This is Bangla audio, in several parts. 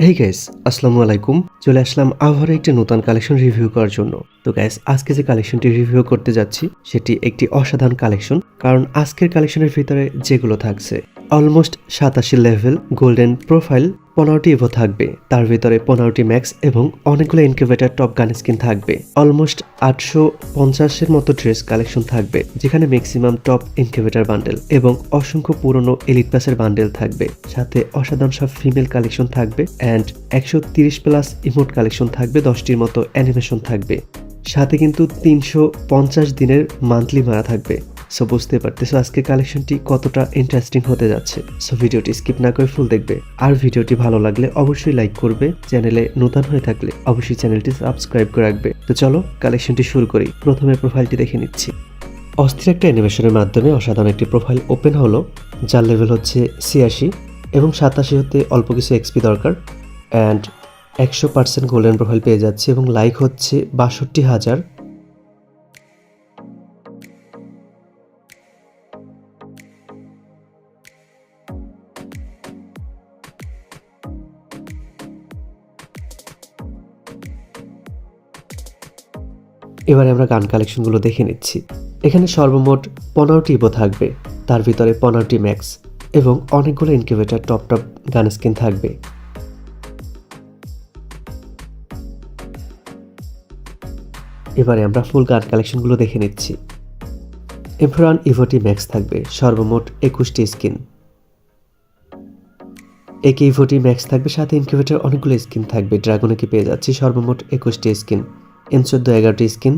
হেই গাইস, আসসালামু আলাইকুম। চলে আসলাম আবার একটি নতুন কালেকশন রিভিউ করার জন্য। তো গাইস, আজকে যে কালেকশনটি রিভিউ করতে যাচ্ছি সেটি একটি অসাধারণ কালেকশন। কারণ আজকের কালেকশনের ভিতরে যেগুলো থাকছে অলমোস্ট 87 লেভেল গোল্ডেন প্রোফাইল 15টি ইভো থাকবে, তার ভিতরে 15টি ম্যাক্স এবং অনেকগুলো ইনকিউবেটর টপ গান স্কিন থাকবে। অলমোস্ট 850-এর মতো ড্রেস কালেকশন থাকবে, যেখানে ম্যাক্সিমাম টপ ইনকিউবেটর বান্ডেল এবং অসংখ্য পুরনো এলিট পাসের বান্ডেল থাকবে। সাথে অসাধারণ সব ফিমেল কালেকশন থাকবে অ্যান্ড 130 প্লাস ইমোট কালেকশন থাকবে, 10টির মতো অ্যানিমেশন থাকবে। সাথে কিন্তু 350 দিনের মান্থলি মারা থাকবে। সো বুঝতে পারতেছো আজকে কালেকশনটি কতটা ইন্টারেস্টিং হতে যাচ্ছে। সো ভিডিওটি স্কিপ না করে ফুল দেখবে। আর ভিডিওটি ভালো লাগলে অবশ্যই লাইক করবে, চ্যানেলে নতুন হয়ে থাকলে অবশ্যই চ্যানেলটি সাবস্ক্রাইব করে রাখবে। তো চলো কালেকশনটি শুরু করি। প্রথমে প্রোফাইলটি দেখে নিচ্ছি। অস্থির একটা অ্যানিমেশনের মাধ্যমে অসাধারণ একটি প্রোফাইল ওপেন হলো, যার লেভেল হচ্ছে 86 এবং 87 হতে অল্প কিছু এক্সপি দরকার অ্যান্ড 100% গোল্ডেন প্রোফাইল পেয়ে যাচ্ছে এবং লাইক হচ্ছে 62,000। এবারে আমরা গান কালেকশনগুলো দেখে নিচ্ছি। এখানে সর্বমোট 15টি ইভো থাকবে, তার ভিতরে 15টি ম্যাক্স এবং অনেকগুলো ইনকিউবেটর টপ গান স্কিন থাকবে। এবারে আমরা ফুল গান কালেকশনগুলো দেখে নিচ্ছি। এমফরান ইভোটি ম্যাক্স থাকবে, সর্বমোট 21টি স্কিন। একে ইভোটি ম্যাক্স থাকবে, সাথে ইনকিউবেটর অনেকগুলো স্কিন থাকবে। ড্রাগনকে পেয়ে যাচ্ছি সর্বমোট 21টি স্কিন। M14 11টি স্কিন।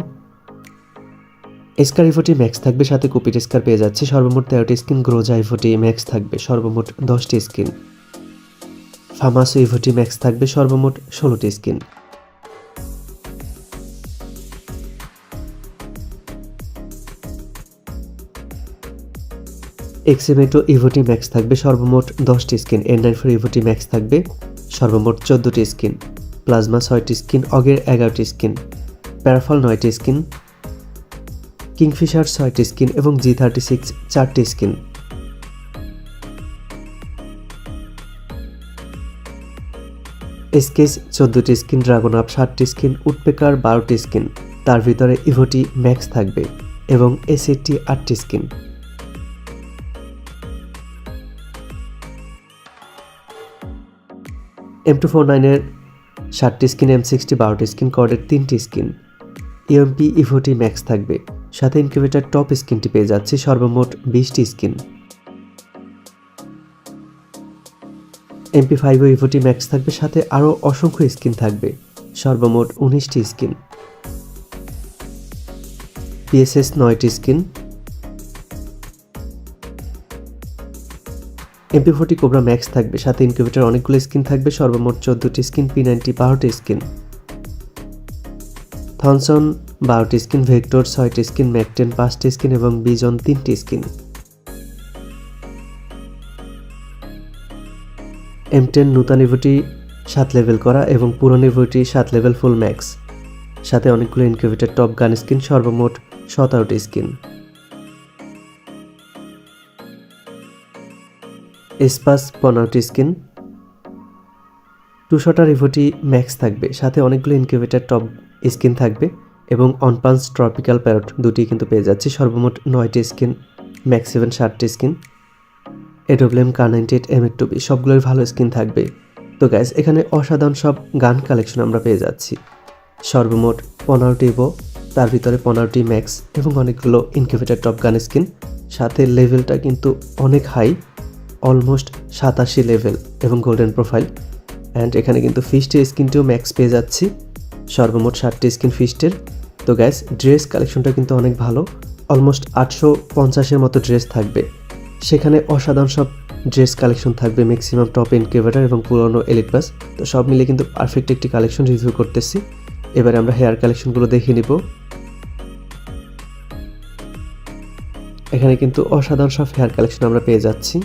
এসকার ইভোটি ম্যাক্স থাকবে, সাথে কুপিট স্কার পেয়ে যাচ্ছে সর্বমোট 13টি স্কিন। গ্রোজা ইভোটি ম্যাক্স থাকবে, সর্বমোট 10টি স্কিন। ফামাসো ইভোটি ম্যাক্স থাকবে, সর্বমোট 16টি স্কিন। এক্সিমেটো ইভোটি ম্যাক্স থাকবে, সর্বমোট 10টি স্কিন। N94 ইভোটি ম্যাক্স থাকবে, সর্বমোট 14টি স্কিন। প্লাজমা 6টি স্কিন। অগের 11টি স্কিন। প্যারাফল 9টি স্কিন। কিংফিশার 6টি স্কিন এবং G36 4টি স্কিন। এসকেস 14টি স্কিন। ড্রাগন আপ 7টি স্কিন। উডপেকার 12টি স্কিন, তার ভিতরে ইভোটি ম্যাক্স থাকবে এবং এসএটি 8টি স্কিন। M249 এর 7টি স্কিন। M60 12টি skin. কর্ডের 3টি স্কিন। ইএমপি ইভোটি ম্যাক্স থাকবে, সাথে ইনকিউবেটর টপ স্কিনটি পেয়ে যাচ্ছে সর্বমোট 20টি স্কিন। MP5 ইভোটি ম্যাক্স থাকবে, সাথে আরও অসংখ্য স্কিন থাকবে, সর্বমোট 19টি স্কিন। PSS 9টি স্কিন। MP40 কোবরা ম্যাক্স থাকবে, সাথে ইনকিউবেটর অনেকগুলো স্কিন থাকবে, সর্বমোট 14টি স্কিন। P90 12টি স্কিন। থনসন 12টি স্কিন। ভেক্টর 6টি স্কিন। ম্যাক10 5টি স্কিন এবং বিজন 3টি স্কিন। M10 নূতন ইভোটি 7 লেভেল করা এবং পুরনো ইভোটি 7 লেভেল ফুল ম্যাক্স, সাথে অনেকগুলো ইনকিউবেটর টপ গান স্কিন, সর্বমোট 17টি স্কিন। এসপাস 15টি স্কিন। 200টার ইভোটি ম্যাক্স থাকবে, সাথে অনেকগুলো ইনকিউবেটর টপ স্কিন থাকবে এবং অনপান্স ট্রপিক্যাল প্যারট 2টি কিন্তু পেয়ে যাচ্ছে, সর্বমোট 9টি স্কিন। ম্যাক্স 7 7টি স্কিন। AWM Kar98 M8B সবগুলোর ভালো স্কিন থাকবে। তো গাইস, এখানে অসাধারণ সব গান কালেকশন আমরা পেয়ে যাচ্ছি। সর্বমোট 15টি ইভো, তার ভিতরে 15টি ম্যাক্স এবং অনেকগুলো ইনকিউবেটর টপ গান স্কিন, সাথে লেভেলটা কিন্তু অনেক হাই, অলমোস্ট 87 লেভেল এবং গোল্ডেন প্রোফাইল। অ্যান্ড এখানে কিন্তু ফিস্টের স্কিনটিও ম্যাক্স পেয়ে যাচ্ছি, সর্বমোট 7টি স্কিন ফিস্টের। তো গাইস, ড্রেস কালেকশনটা কিন্তু অনেক ভালো। অলমোস্ট 850-এর মতো ড্রেস থাকবে, সেখানে অসাধারণ সব ড্রেস কালেকশন থাকবে, ম্যাক্সিমাম টপ ইনকিউবেটর এবং পুরনো এলিট পাস। তো সব মিলে কিন্তু পারফেক্ট একটি কালেকশন রিভিউ করতেছি। এবারে আমরা হেয়ার কালেকশনগুলো দেখে নিব। এখানে কিন্তু অসাধারণ সব হেয়ার কালেকশন আমরা পেয়ে যাচ্ছি।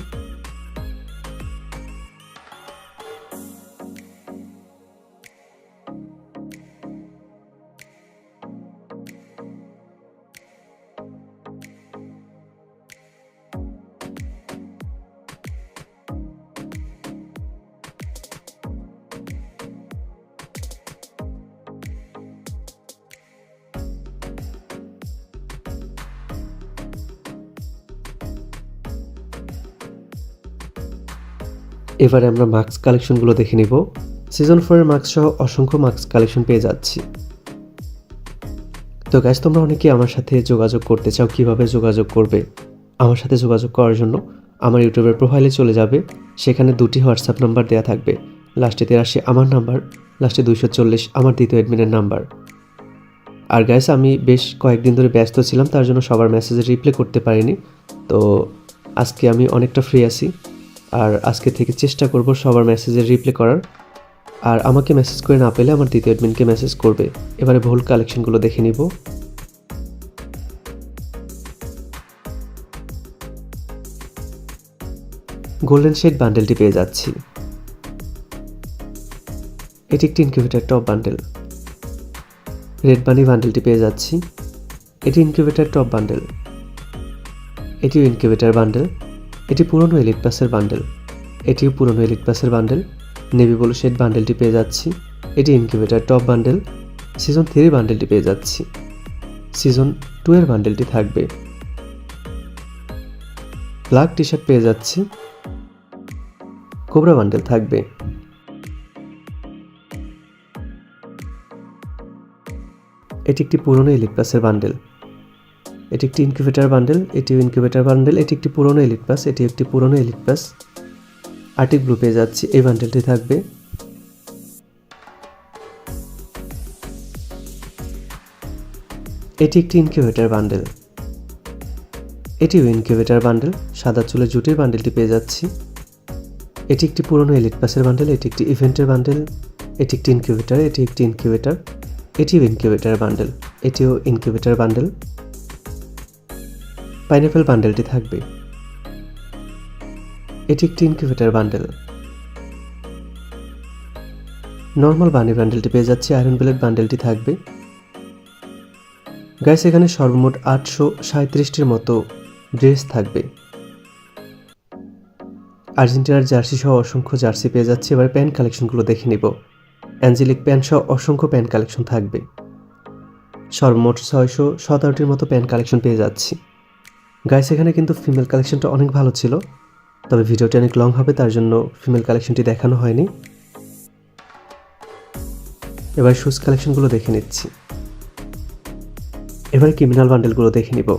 এবারে আমরা মাস্ক কালেকশনগুলো দেখে নিব। সিজন 4 এর মাস্ক সহ অসংখ্য মাস্ক কালেকশন পেয়ে যাচ্ছি। তো গাইস, তোমরা অনেকেই আমার সাথে যোগাযোগ করতে চাও, কিভাবে যোগাযোগ করবে? আমার সাথে যোগাযোগ করার জন্য আমার ইউটিউবের প্রোফাইলে চলে যাবে, সেখানে 2টি হোয়াটসঅ্যাপ নাম্বার দেওয়া থাকবে। লাস্টে 83 আমার নাম্বার, লাস্টে 240 আমার দ্বিতীয় অ্যাডমিনের নাম্বার। আর গাইস, আমি বেশ কয়েকদিন ধরে ব্যস্ত ছিলাম, তার জন্য সবার মেসেজে রিপ্লাই করতে পারিনি। তো আজকে আমি অনেকটা ফ্রি আছি, আর আজকে থেকে চেষ্টা করব সবার মেসেজে রিপ্লাই করার। আর আমাকে মেসেজ করে না পেলে আমার দ্বিতীয় অ্যাডমিনকে মেসেজ করবে। এবারে ভুল কালেকশনগুলো দেখে নিব। গোল্ডেন শেড বান্ডেলটি পেয়ে যাচ্ছি। এটি একটি incubator top bundle. Red bunny বান্ডেলটি পেয়ে যাচ্ছি। এটি ইনকিউবেটর টপ বান্ডেল। এটিও ইনকিউবেটর বান্ডেল। এটি পুরনো এলিট পাসের বান্ডেল। এটিও পুরনো এলিট পাসের বান্ডেল। নেভি ব্লু শেড বান্ডেলটি পেয়ে যাচ্ছি। এটি ইনকিউবেটর টপ বান্ডেল। সিজন 3 বান্ডেলটি পেয়ে যাচ্ছি। সিজন 2 এর বান্ডেলটি থাকবে। ব্ল্যাক টি শার্ট পেয়ে যাচ্ছি। কোবরা বান্ডেল থাকবে। এটি একটি পুরনো এলিট পাসের বান্ডেল। এটি একটি ইনকিউবেটর বান্ডেল। এটিও ইনকিউবেটর বান্ডেল। এটি একটি পুরনো এলিট পাস। এটি একটি পুরনো এলিট পাস। আর্টিক ব্লু পেয়ে যাচ্ছি। এই বান্ডেলটি থাকবে। এটি একটি ইনকিউবেটর বান্ডেল। এটিও ইনকিউবেটর বান্ডেল। সাদা চুলে জুটির বান্ডেলটি পেয়ে যাচ্ছি। এটি একটি পুরনো এলিট পাসের বান্ডেল। এটি একটি ইভেন্টের বান্ডেল। এটি একটি ইনকিউবেটর। এটি একটি ইনকিউবেটর। এটিও ইনকিউবেটর বান্ডেল। এটিও ইনকিউবেটর বান্ডেল। পাইনঅ্যাপেল বান্ডেলটি থাকবে। এটি একটি ইনকিউবেটর বান্ডেল। নর্মাল বানি বান্ডেলটি পেয়ে যাচ্ছে। আয়রন ব্লেড বান্ডেলটি থাকবে। গাইস, এখানে সর্বমোট 837টির মতো ড্রেস থাকবে। আর্জেন্টিনার জার্সি সহ অসংখ্য জার্সি পেয়ে যাচ্ছে। এবার প্যান্ট কালেকশনগুলো দেখে নিব। অ্যাঞ্জেলিক প্যান্ট সহ অসংখ্য প্যান্ট কালেকশন থাকবে। সর্বমোট 617টির মতো প্যান্ট কালেকশন পেয়ে যাচ্ছি। গাইস, এখানে কিন্তু ফিমেল কালেকশনটা অনেক ভালো ছিল, তবে ভিডিওটি অনেক লং হবে, তার জন্য ফিমেল কালেকশনটি দেখানো হয়নি। এবার শুজ কালেকশনগুলো দেখে নিচ্ছি। এবার ক্রিমিনাল বান্ডেলগুলো দেখে নিব।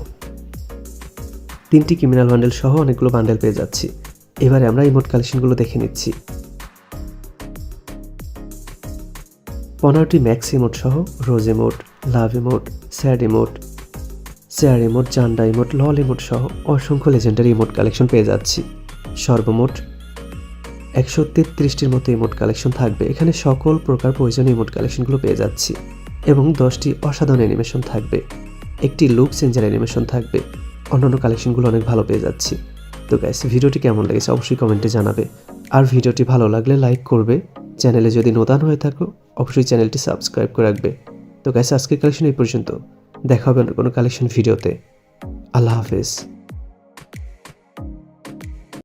3টি ক্রিমিনাল বান্ডেল সহ অনেকগুলো বান্ডেল পেয়ে যাচ্ছি। এবারে আমরা ইমোট কালেকশনগুলো দেখে নিচ্ছি। 15টি ম্যাক্স ইমোট সহ rose emote, love emote, sad emote, chair emote, জান্ডা ইমোট, লল ইমোট সহ অসংখ্য লেজেন্ডারি ইমোট কালেকশন পেয়ে যাচ্ছি। সর্বমোট 133টির মতো ইমোট কালেকশন থাকবে। এখানে সকল প্রকার প্রয়োজনীয় ইমোট কালেকশনগুলো পেয়ে যাচ্ছি এবং 10টি অসাধারণ অ্যানিমেশন থাকবে। একটি লুক চেঞ্জার অ্যানিমেশন থাকবে। অন্যান্য কালেকশনগুলো অনেক ভালো পেয়ে যাচ্ছি। তো গাইস, ভিডিওটি কেমন লেগেছে অবশ্যই কমেন্টে জানাবে। আর ভিডিওটি ভালো লাগলে লাইক করবে। চ্যানেলে যদি নতুন হয়ে থাকো অবশ্যই চ্যানেলটি সাবস্ক্রাইব করে রাখবে। তো গাইস, আজকের কালেকশন এই পর্যন্ত। দেখা হবে অন্য কোনো কালেকশন ভিডিওতে। আল্লাহ হাফেজ।